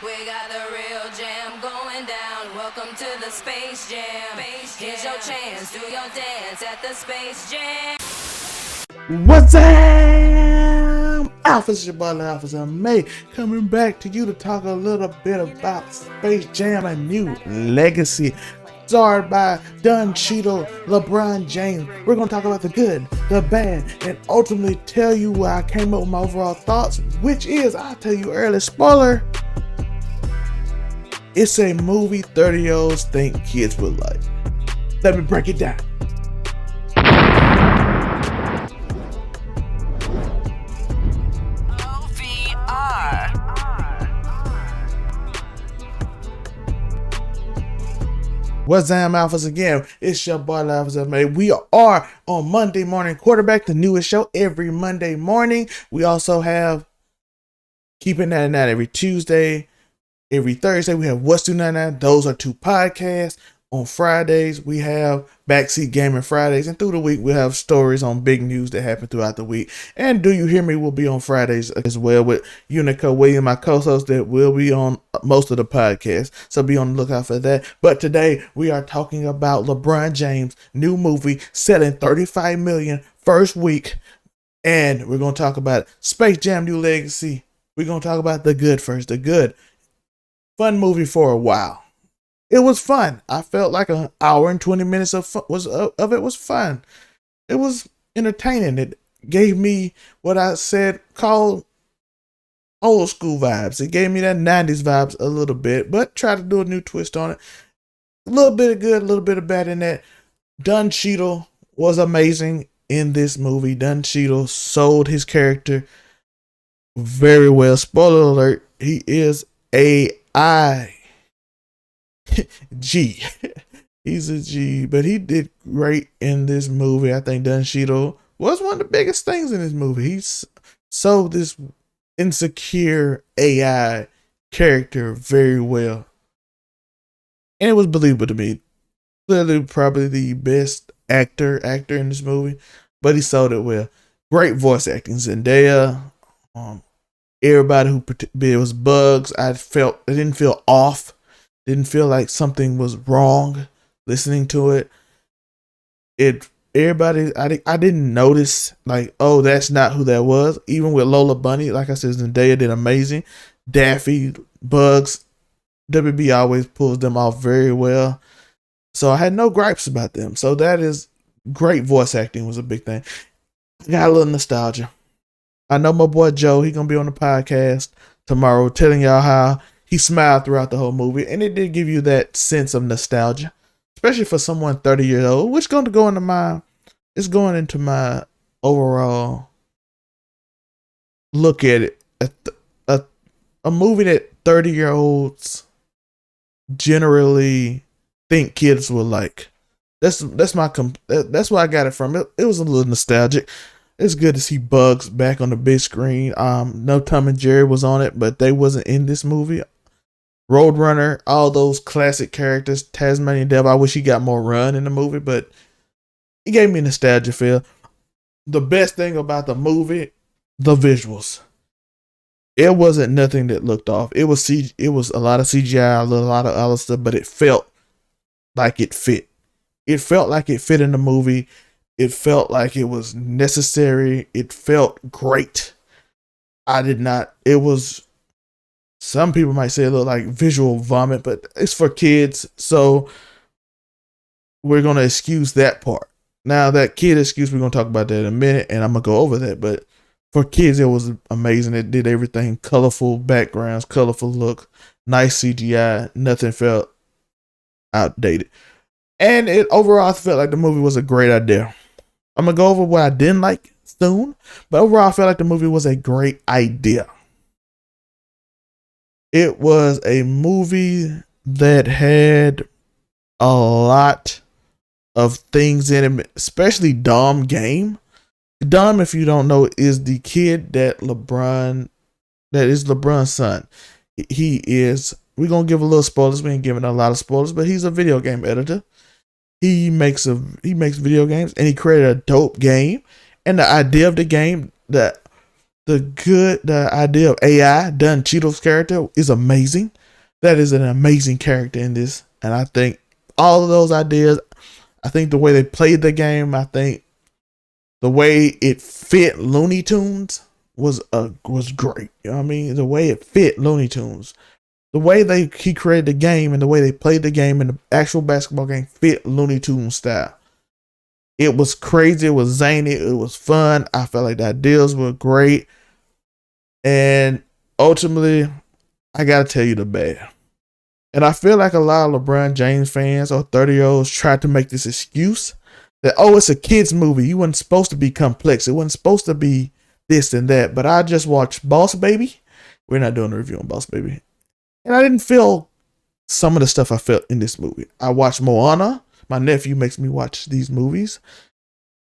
We got the real jam going down. Welcome to the Space Jam. Here's your chance. Do your dance at the Space Jam. What's up? Alpha's your boy, Alpha's Zelmae, coming back to you to talk a little bit about Space Jam: A New Legacy, starred by Cheadle, LeBron James. We're going to talk about the good, the bad, and ultimately tell you where I came up with my overall thoughts, which is, I'll tell you early, spoiler, it's a movie 30-year-olds think kids would like. Let me break it down. What's up, Alphas? Again, it's your boy, Alphas Zelmae. We are on Monday Morning Quarterback, the newest show every Monday morning. We also have Keeping 99 every Tuesday. Every Thursday, we have What's 299. Those are two podcasts. On Fridays, we have Backseat Gaming Fridays. And through the week, we'll have stories on big news that happen throughout the week. And Do You Hear Me will be on Fridays as well with Unico William, my co-host, that will be on most of the podcasts. So be on the lookout for that. But today, we are talking about LeBron James' new movie selling $35 million first week. And we're going to talk about Space Jam: New Legacy. We're going to talk about the good first. The good. Fun movie for a while. It was fun. I felt like an hour and 20 minutes of it was fun. It was entertaining. It gave me what I said called old school vibes. It gave me that 90s vibes a little bit, but tried to do a new twist on it. A little bit of good, a little bit of bad in that. Cheadle was amazing in this movie. Cheadle sold his character very well. Spoiler alert, he is AI. G. He's a G, but he did great in this movie. I think Cheadle was one of the biggest things in this movie. He sold this insecure AI character very well. And it was believable to me. Clearly probably the best actor in this movie, but he sold it well. Great voice acting. Zendaya, everybody who it was Bugs. I didn't feel off. Didn't feel like something was wrong listening to it. I didn't notice like, oh, that's not who that was. Even with Lola Bunny, like I said, Zendaya did amazing. Daffy, Bugs, WB always pulls them off very well. So I had no gripes about them. So that is great. Voice acting was a big thing. Got a little nostalgia. I know my boy Joe, he gonna be on the podcast tomorrow telling y'all how he smiled throughout the whole movie, and it did give you that sense of nostalgia, especially for someone 30 years old, which is going to go into my overall look at it. A movie that 30-year-olds generally think kids will like. That's where I got it from. It was a little nostalgic. It's good to see Bugs back on the big screen. No Tom and Jerry was on it, but they wasn't in this movie. Roadrunner, all those classic characters. Tasmanian Devil, I wish he got more run in the movie, but he gave me a nostalgia feel. The best thing about the movie, the visuals. It wasn't nothing that looked off. It was a lot of CGI, a lot of other stuff, but it felt like it fit. It felt like it fit in the movie. It felt like it was necessary. It felt great. It was, some people might say it looked like visual vomit, but it's for kids. So we're going to excuse that part. Now that kid excuse, we're going to talk about that in a minute, and I'm going to go over that. But for kids, it was amazing. It did everything. Colorful backgrounds, colorful look, nice CGI. Nothing felt outdated. And overall, I felt like the movie was a great idea. I'm going to go over what I didn't like soon, but overall, I felt like the movie was a great idea. It was a movie that had a lot of things in it, especially Dom Game. Dom, if you don't know, is the kid that is LeBron's son. He is, we're going to give a little spoilers. We ain't giving a lot of spoilers, but he's a video game editor. He makes video games, and he created a dope game. And the idea of the game, the the idea of AI done Cheadle's character is amazing. That is an amazing character in this, and I think all of those ideas. I think the way they played the game. I think the way it fit Looney Tunes was great. You know what I mean? The way it fit Looney Tunes, the way he created the game, and the way they played the game and the actual basketball game fit Looney Tunes style. It was crazy. It was zany. It was fun. I felt like the ideas were great. And ultimately, I got to tell you the bad. And I feel like a lot of LeBron James fans or 30-year-olds tried to make this excuse that, oh, it's a kid's movie. You wasn't supposed to be complex. It wasn't supposed to be this and that. But I just watched Boss Baby. We're not doing a review on Boss Baby. And I didn't feel some of the stuff I felt in this movie. I watched Moana. My nephew makes me watch these movies.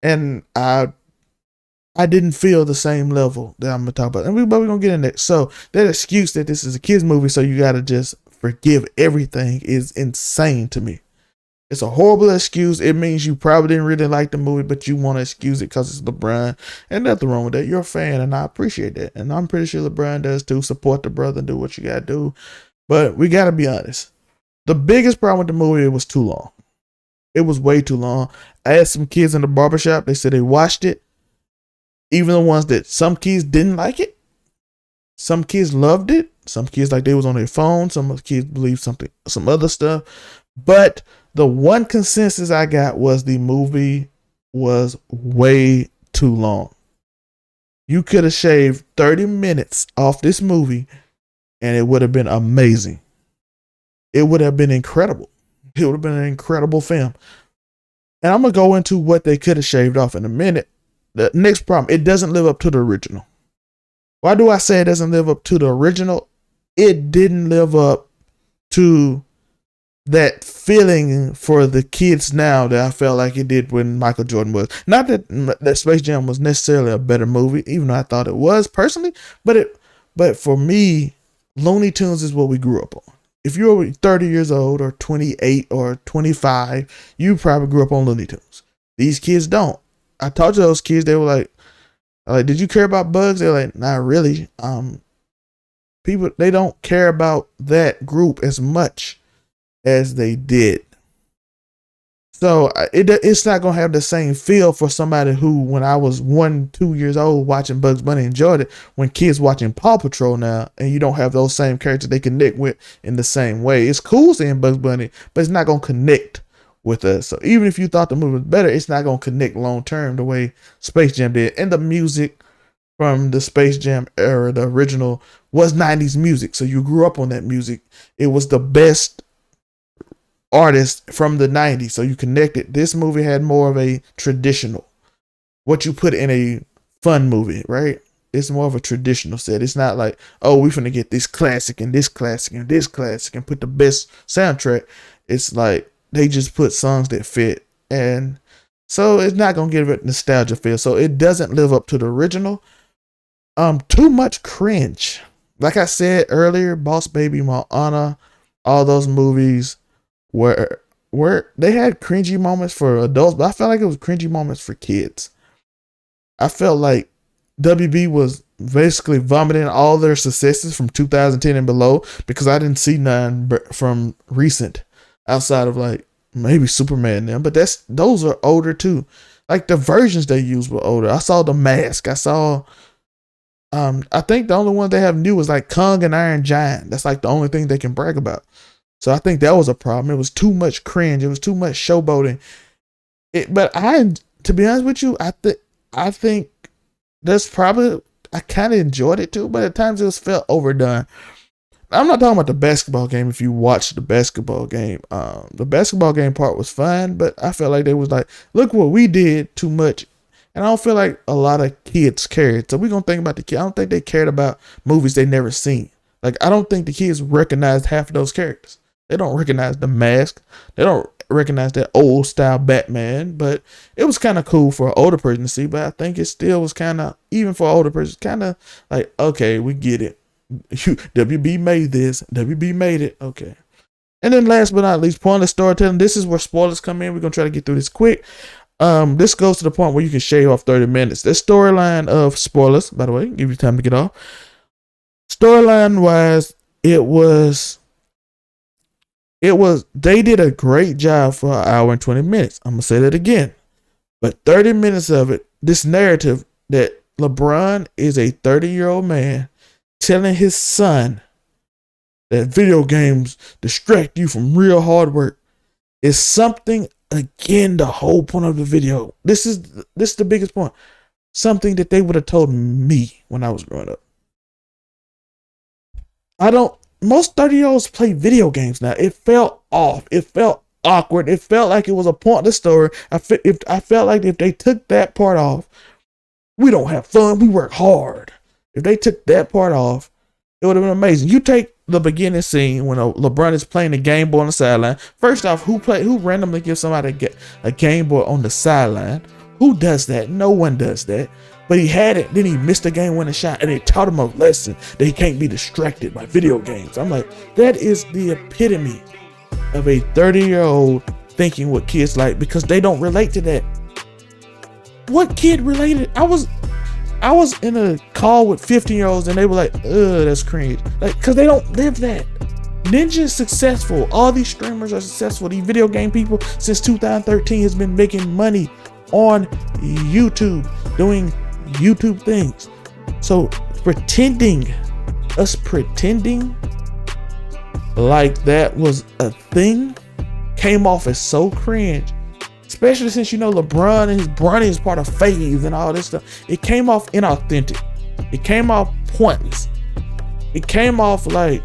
And I didn't feel the same level that I'm going to talk about. But we're going to get in there. So that excuse that this is a kid's movie, so you got to just forgive everything, is insane to me. It's a horrible excuse. It means you probably didn't really like the movie, but you want to excuse it because it's LeBron. And nothing wrong with that. You're a fan, and I appreciate that. And I'm pretty sure LeBron does too. Support the brother and do what you got to do. But we got to be honest. The biggest problem with the movie, it was too long. It was way too long. I asked some kids in the barbershop. They said they watched it. Even the ones that some kids didn't like it. Some kids loved it. Some kids like they was on their phone. Some kids believed some other stuff. But the one consensus I got was the movie was way too long. You could have shaved 30 minutes off this movie and it would have been amazing. It would have been incredible. It would have been an incredible film. And I'm going to go into what they could have shaved off in a minute. The next problem, it doesn't live up to the original. Why do I say it doesn't live up to the original? It didn't live up to that feeling for the kids now that I felt like it did when Michael Jordan was. Not that Space Jam was necessarily a better movie, even though I thought it was personally, but for me, Looney Tunes is what we grew up on. If you're 30 years old or 28 or 25, you probably grew up on Looney Tunes. These kids don't. I talked to those kids, they were like, did you care about Bugs? They're like, not really. People, they don't care about that group as much as they did. So it's not going to have the same feel for somebody who, when I was 1-2 years old watching Bugs Bunny, enjoyed it, when kids watching Paw Patrol now, and you don't have those same characters they connect with in the same way. It's cool seeing Bugs Bunny, but it's not going to connect with us. So even if you thought the movie was better, it's not going to connect long term the way Space Jam did. And the music from the Space Jam era, the original, was 90s music. So you grew up on that music. It was the best artist from the 90s. So you connected. This movie had more of a traditional, what you put in a fun movie, right? It's more of a traditional set. It's not like, oh, we're finna get this classic and this classic and this classic and put the best soundtrack. It's like, they just put songs that fit. And so it's not going to give it nostalgia feel. So it doesn't live up to the original. Too much cringe. Like I said earlier, Boss Baby, Moana, all those movies were they had cringy moments for adults, but I felt like it was cringy moments for kids. I felt like WB was basically vomiting all their successes from 2010 and below, because I didn't see none from recent. Outside of like maybe Superman and them, but those are older too. Like the versions they used were older. I saw The Mask. I saw I think the only one they have new is like Kong and Iron Giant. That's like the only thing they can brag about. So I think that was a problem. It was too much cringe. It was too much showboating. But to be honest with you, I think that's probably, I kind of enjoyed it too, but at times it was felt overdone. I'm not talking about the basketball game. If you watch the basketball game, the basketball game part was fine, but I felt like they was like, look what we did too much. And I don't feel like a lot of kids cared. So we're going to think about the kids. I don't think they cared about movies they never seen. Like, I don't think the kids recognized half of those characters. They don't recognize The Mask. They don't recognize that old style Batman, but it was kind of cool for an older person to see. But I think it still was kind of, even for an older person, kind of like, okay, we get it. WB made this. WB made it. Okay. And then last but not least, pointless storytelling. This is where spoilers come in. We're going to try to get through this quick. This goes to the point where you can shave off 30 minutes. The storyline of spoilers, by the way, give you time to get off. Storyline wise, they did a great job for an hour and 20 minutes. I'm gonna say that again. But 30 minutes of it, this narrative that LeBron is a 30-year-old man telling his son that video games distract you from real hard work is something, again, the whole point of the video. This is the biggest point. Something that they would have told me when I was growing up. Most 30-year-olds play video games now. It felt off. It felt awkward. It felt like it was a pointless story. I felt like if they took that part off, we don't have fun. We work hard. If they took that part off, it would have been amazing. You take the beginning scene when LeBron is playing the Game Boy on the sideline. First off, who randomly gives somebody a Game Boy on the sideline? Who does that? No one does that. But he had it. Then he missed a game-winning shot, and it taught him a lesson that he can't be distracted by video games. I'm like, that is the epitome of a 30-year-old thinking what kids like, because they don't relate to that. What kid related? I was in a call with 15-year-olds, and they were like, ugh, that's cringe. Like, because they don't live that. Ninja's successful. All these streamers are successful. These video game people since 2013 has been making money on YouTube, doing YouTube things. So pretending like that was a thing came off as so cringe. Especially since LeBron and his brother is part of Faves and all this stuff. It came off inauthentic. It came off pointless. It came off like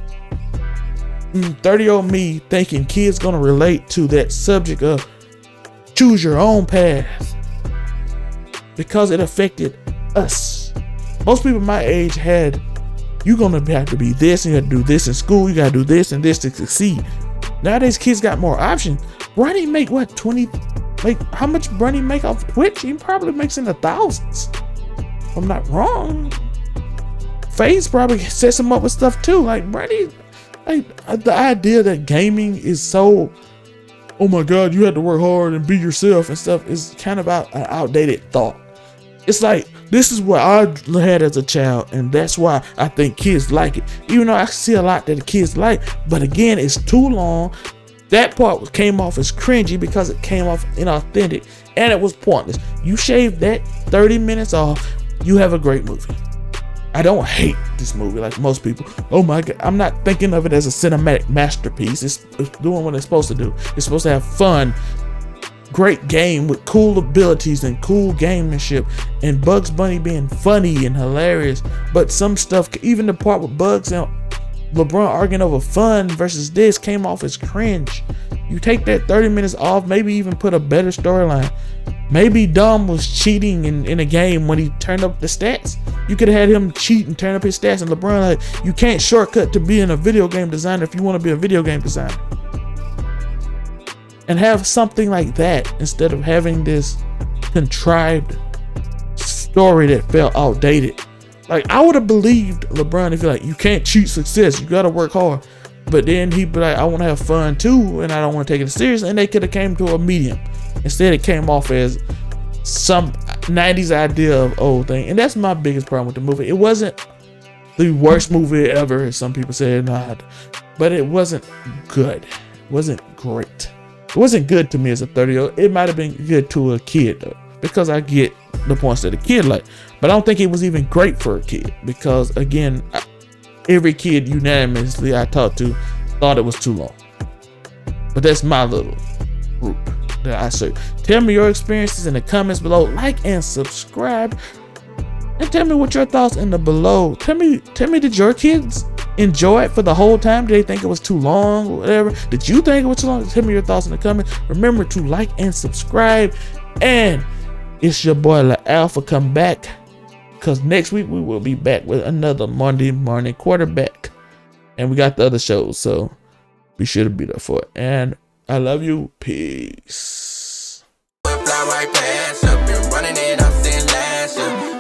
30-year-old me thinking kids gonna relate to that subject of choose your own path, because it affected us. Most people my age had, you're gonna have to be this, and you have to do this in school, you gotta do this and this to succeed. Nowadays kids got more options. Bronny make what, how much Bronny make off Twitch? He probably makes in the thousands, if I'm not wrong. FaZe probably sets him up with stuff too. Like Bronny, like the idea that gaming is so, oh my god, you had to work hard and be yourself and stuff, is kind of an outdated thought. It's like, this is what I had as a child, and that's why I think kids like it. Even though I see a lot that the kids like, but again, it's too long. That part came off as cringy because it came off inauthentic, and it was pointless. You shave that 30 minutes off, you have a great movie. I don't hate this movie like most people. Oh my god, I'm not thinking of it as a cinematic masterpiece. It's doing what it's supposed to do. It's supposed to have fun, great game with cool abilities and cool gamemanship, and Bugs Bunny being funny and hilarious. But some stuff, even the part with Bugs and LeBron arguing over fun versus this, came off as cringe. You take that 30 minutes off, maybe even put a better storyline. Maybe Dom was cheating in a game when he turned up the stats. You could have had him cheat and turn up his stats, and LeBron like, you can't shortcut to being a video game designer if you want to be a video game designer. And have something like that instead of having this contrived story that felt outdated. Like, I would have believed LeBron if you're like, you can't cheat success, you gotta work hard. But then he'd be like, I want to have fun too, and I don't want to take it serious. And they could have came to a medium. Instead, it came off as some 90s idea of old thing. And that's my biggest problem with the movie. It wasn't the worst movie ever, as some people said, not, but it wasn't good. It wasn't great. It wasn't good to me as a 30-year-old. It might have been good to a kid though, because I get the points that a kid like. But I don't think it was even great for a kid, because again, every kid unanimously I talked to thought it was too long. But that's my little group that I serve. Tell me your experiences in the comments below. Like and subscribe, and tell me what your thoughts in the below. Tell me, did your kids enjoy it for the whole time? Did they think it was too long or whatever? Did you think it was too long? Tell me your thoughts in the comments. Remember to like and subscribe. And it's your boy La Alpha. Come back, because next week we will be back with another Monday morning quarterback, and we got the other shows, so be sure to be there for it. And I love you. Peace. Fly right past you, been running it up since last year.